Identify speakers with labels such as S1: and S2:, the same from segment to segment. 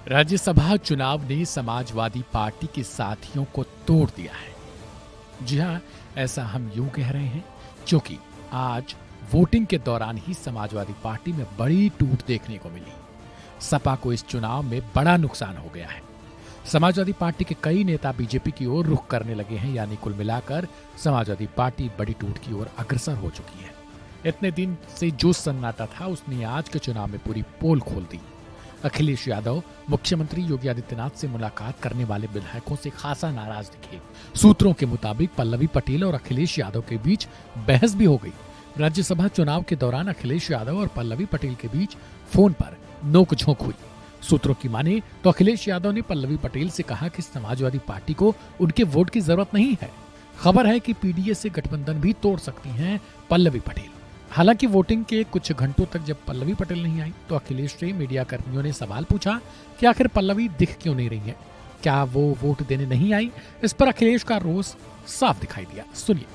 S1: राज्यसभा चुनाव ने समाजवादी पार्टी के साथियों को तोड़ दिया है। जी हां, ऐसा हम यूं कह रहे हैं क्योंकि आज वोटिंग के दौरान ही समाजवादी पार्टी में बड़ी टूट देखने को मिली। सपा को इस चुनाव में बड़ा नुकसान हो गया है। समाजवादी पार्टी के कई नेता बीजेपी की ओर रुख करने लगे हैं, यानी कुल मिलाकर समाजवादी पार्टी बड़ी टूट की ओर अग्रसर हो चुकी है। इतने दिन से जो सन्नाटा था उसने आज के चुनाव में पूरी पोल खोल दी। अखिलेश यादव मुख्यमंत्री योगी आदित्यनाथ से मुलाकात करने वाले विधायकों से खासा नाराज दिखे। सूत्रों के मुताबिक पल्लवी पटेल और अखिलेश यादव के बीच बहस भी हो गई। राज्यसभा चुनाव के दौरान अखिलेश यादव और पल्लवी पटेल के बीच फोन पर नोकझोंक हुई। सूत्रों की माने तो अखिलेश यादव ने पल्लवी पटेल से कहा कि समाजवादी पार्टी को उनके वोट की जरूरत नहीं है। खबर है कि पीडीए से गठबंधन भी तोड़ सकती हैं पल्लवी पटेल। हालांकि वोटिंग के कुछ घंटों तक जब पल्लवी पटेल नहीं आई तो अखिलेश से मीडिया कर्मियों ने सवाल पूछा कि आखिर पल्लवी दिख क्यों नहीं रही है, क्या वो वोट देने नहीं आई। इस पर अखिलेश का रोष साफ दिखाई दिया। सुनिए।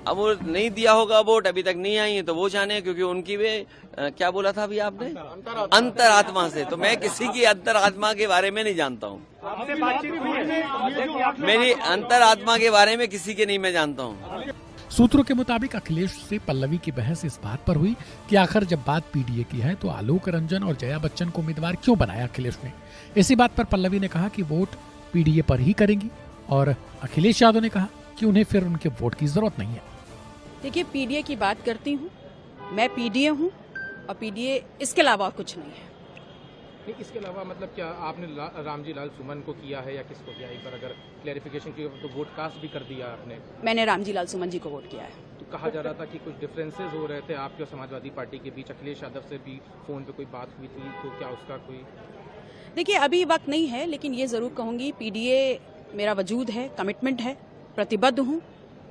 S2: अब वो नहीं दिया होगा वोट, अभी तक नहीं आई है तो वो जाने, क्योंकि उनकी भी क्या बोला था अभी आपने, अंतरात्मा से। तो मैं किसी की अंतरात्मा के बारे में नहीं जानता हूँ। मेरी अंतरात्मा के बारे में किसी के नहीं मैं जानता हूँ।
S1: सूत्रों के मुताबिक अखिलेश से पल्लवी की बहस इस बात पर हुई कि आखिर जब बात पीडीए की है तो आलोक रंजन और जया बच्चन को उम्मीदवार क्यों बनाया अखिलेश ने। इसी बात पर पल्लवी ने कहा कि वोट पीडीए पर ही करेंगी और अखिलेश यादव ने कहा कि उन्हें फिर उनके वोट की जरूरत नहीं है।
S3: देखिए, पीडीए की बात करती हूँ, मैं पीडीए हूँ और पीडीए इसके अलावा कुछ नहीं है।
S4: नहीं, इसके अलावा मतलब क्या आपने रामजी लाल सुमन को किया है या किसको किया, एक बार अगर क्लैरिफिकेशन की तो वोट कास्ट भी कर दिया आपने।
S3: मैंने रामजी लाल सुमन जी को वोट किया है।
S4: तो कहा जा रहा था कि कुछ डिफरेंसेस हो रहे थे आपके और समाजवादी पार्टी के बीच, अखिलेश यादव से भी फोन पे कोई बात हुई थी, तो क्या उसका कोई।
S3: देखिए, अभी वक्त नहीं है, लेकिन ये जरूर कहूंगी पीडीए मेरा वजूद है, कमिटमेंट है, प्रतिबद्ध हूँ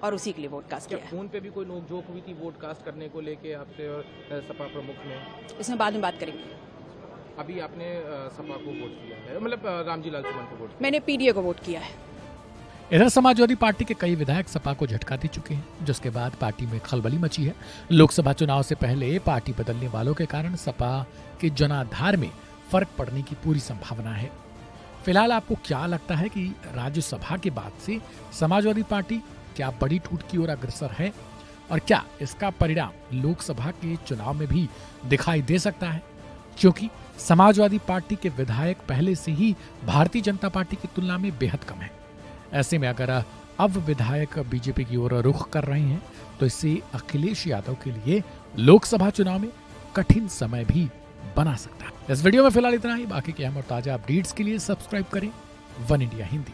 S3: और उसी के लिए वोट कास्ट किया है।
S4: फोन पे भी कोई नोकझोंक हुई थी वोट कास्ट करने को लेके आपसे और सपा प्रमुख में?
S3: इसमें बाद में बात करेंगे।
S4: अभी आपने सपा को वोट किया है, मतलब रामजी लाल सुमन को वोट किया?
S3: मैंने पीडीए को वोट किया है।
S1: इधर समाजवादी पार्टी के कई विधायक सपा को झटका दे चुके हैं, जिसके बाद पार्टी में खलबली मची है। लोकसभा चुनाव से पहले पार्टी बदलने वालों के कारण सपा के जनाधार में फर्क पड़ने की पूरी संभावना है। फिलहाल आपको क्या लगता है कि राज्यसभा के बाद से समाजवादी पार्टी क्या बड़ी टूट की ओर अग्रसर है और क्या इसका परिणाम लोकसभा के चुनाव में भी दिखाई दे सकता है? क्योंकि समाजवादी पार्टी के विधायक पहले से ही भारतीय जनता पार्टी की तुलना में बेहद कम है। ऐसे में अगर अब विधायक बीजेपी की ओर रुख कर रहे हैं तो इससे अखिलेश यादव के लिए लोकसभा चुनाव में कठिन समय भी बना सकता है। इस वीडियो में फिलहाल इतना ही। बाकी के अहम और ताजा अपडेट्स के लिए सब्सक्राइब करें वन इंडिया हिंदी।